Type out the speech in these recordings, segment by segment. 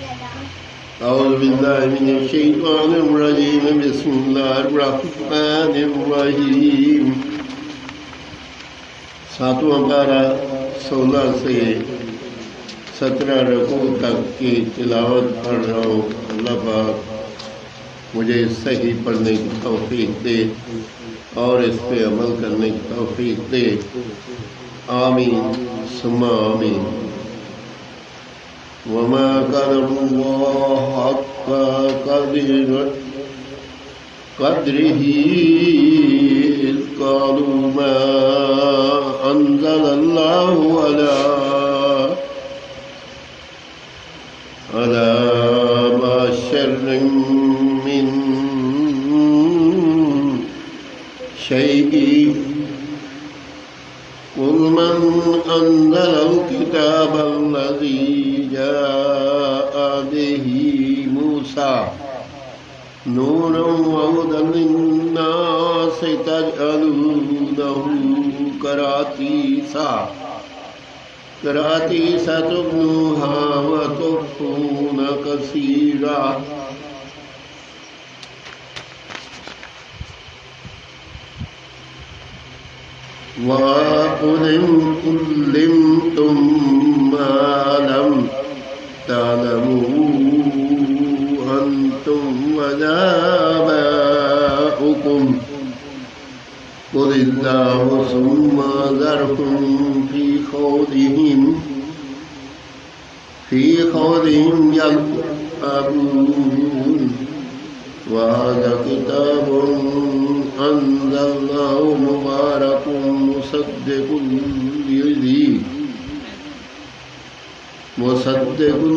أعوذ بالله من الشيطان الرجيم بسم الله الرحمن الرحيم. ساتواں پارہ 16 سے 17 رکوع تک کی تلاوت پڑھ رہا ہوں. اللہ پاک مجھے صحیح پڑھنے کی توفیق دے اور اس پہ عمل کرنے کی توفیق دے. آمین ثم آمین. وما قدر الله حق قدره إذ قالوا ما أنزل الله على بشر من شيء قل من أنزل الكتاب الذي جاء به موسى نورا وهدى للناس تجعلونه كراتيس تبنوها وتخفون كثيرا. وَعُلِمْتُمْ مَا لَمْ تَعْلَمُوا أَنْتُمْ وَلَا آبَاؤُكُمْ قُلِ اللَّهُ ثُمَّ ذَرْهُمْ فِي خوضهم يلعبون. وهذا كتاب أنزلناه مبارك مصدق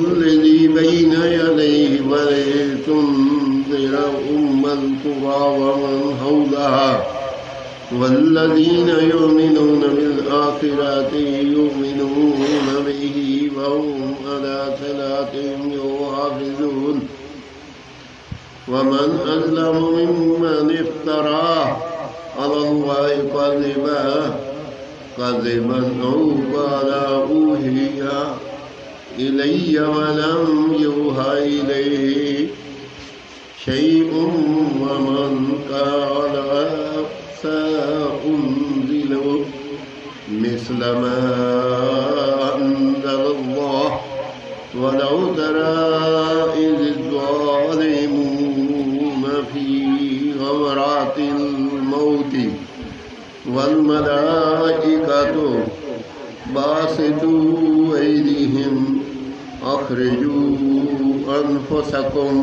الذي بين يديه ولتنذر أم القرى ومن حولها والذين يؤمنون بالآخرة يؤمنون به وهم على صلاتهم يحافظون. ومن أظلم ممن افترى على الله كذبا أو قال أوحي إلي ولم يوحى إليه شيء ومن قال سأنزل مثل ما أنزل الله ولو ترى إذ الظالمون في غمرات الموت والملائكة باسطوا أيديهم أخرجوا أنفسكم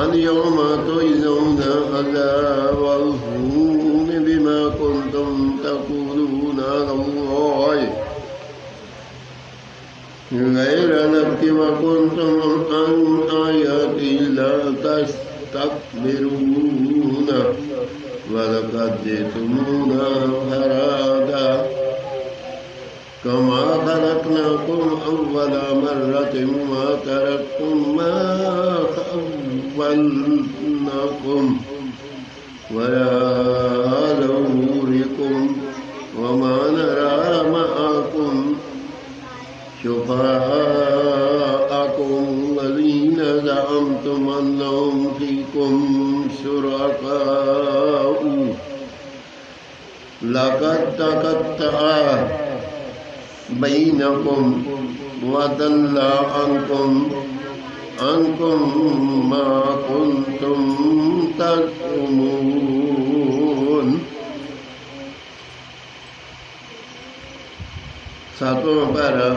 اليوم تجزون عذاب الهون بما كنتم تقولون على الله غير الحق وكنتم عن آياته لا تستكبرون ولقد جئتمونا فرادا كما خلقناكم أول مرة ما تركتم ما خولناكم وراء ظهوركم وما نرى معكم شفعاءكم الذين زعمتم أنهم فيكم شركاء لقد تقطع بينكم وضل عنكم ما كنتم تزعمون. ساتواں پارہ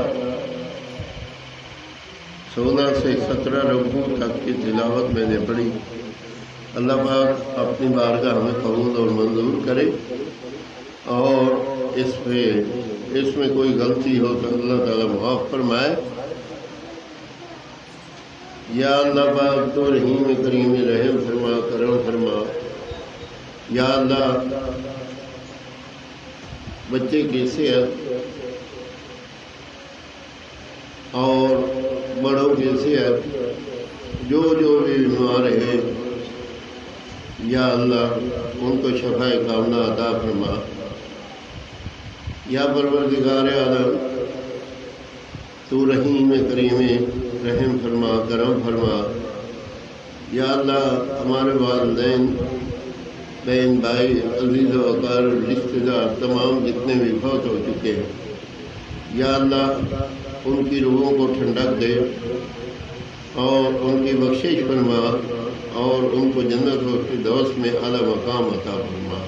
16 سے 17 رکوع تک کی تلاوت میں نے پڑھی. اللہ پاک اپنی بارگاہ میں قبول اور منظور کرے اور اس میں کوئی غلطی ہو تو اللہ تعالیٰ معاف فرمائے. یا اللہ پاک تو رحیم کریم رحم فرما کرم فرما. یا اللہ بچے کی صحت اور بڑوں کی صحت جو بھی بیمار ہے یا اللہ ان کو شفا کاملہ عطا فرما. یا پروردگار عالم تو رحیم کریم رحم فرما کرم فرما۔ یا اللہ ہمارے والدین بہن بھائی عزیز و اقارب رشتے دار تمام جتنے بھی فوت ہو چکے ہیں، یا اللہ ان کی روحوں کو ٹھنڈک دے اور ان کی بخشش فرما اور ان کو جنت و فردوس میں اعلیٰ مقام عطا فرما۔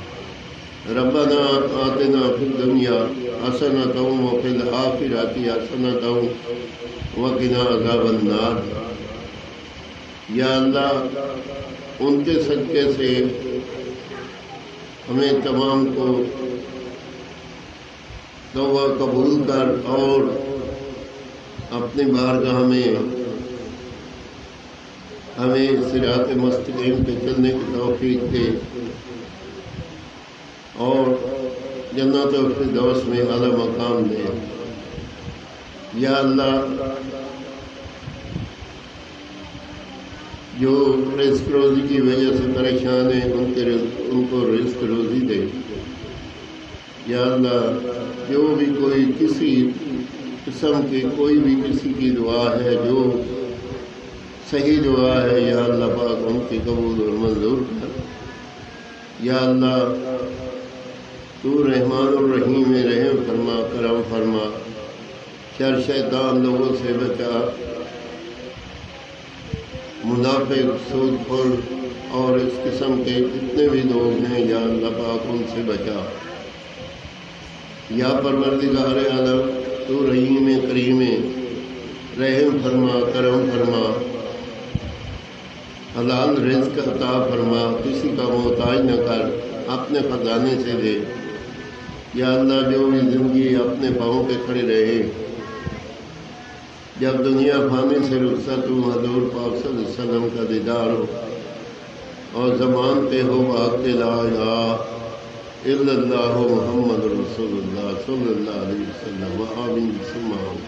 ربنا آتنا فی الدنیا حسنۃ وفی الآخرۃ حسنۃ وقنا عذاب النار۔ یا اللہ ان کے صدقے سے ہمیں تمام کو توبہ قبول کر اور اپنی بارگاہ میں ہمیں صراط مستقیم پہ چلنے کی توفیق دے اور جنت و فردوس میں اعلیٰ مقام دے۔ یا اللہ جو رزق روزی کی وجہ سے پریشان ہیں ان کو رزق روزی دے۔ یا اللہ جو بھی کوئی کسی قسم کی کوئی بھی کسی کی دعا ہے جو صحیح دعا ہے، یا اللہ پاک ان کی قبول اور منظور کر۔ یا اللہ تو رحمان الرحیم رحم فرما کرم فرما، شر شیطان لوگوں سے بچا، منافق سود خور اور اس قسم کے جتنے بھی لوگ ہیں یا اللہ پاک ان سے بچا۔ یا پروردگار عالم تو رحیم کریم رحم فرما کرم فرما، حلال رزق عطا فرما، کسی کا محتاج نہ کر، اپنے خزانے سے دے۔ یا اللہ جو بھی زندگی اپنے پاؤں پہ کھڑے رہے، جب دنیا فانی سے رخصت ہو حضور پاک صلی اللہ علیہ وسلم کا دیدار ہو اور زبان پہ ہو بات لا الہ الا اللہ محمد رسول اللہ صلی اللہ علیہ وسلم آمین ثم آمین۔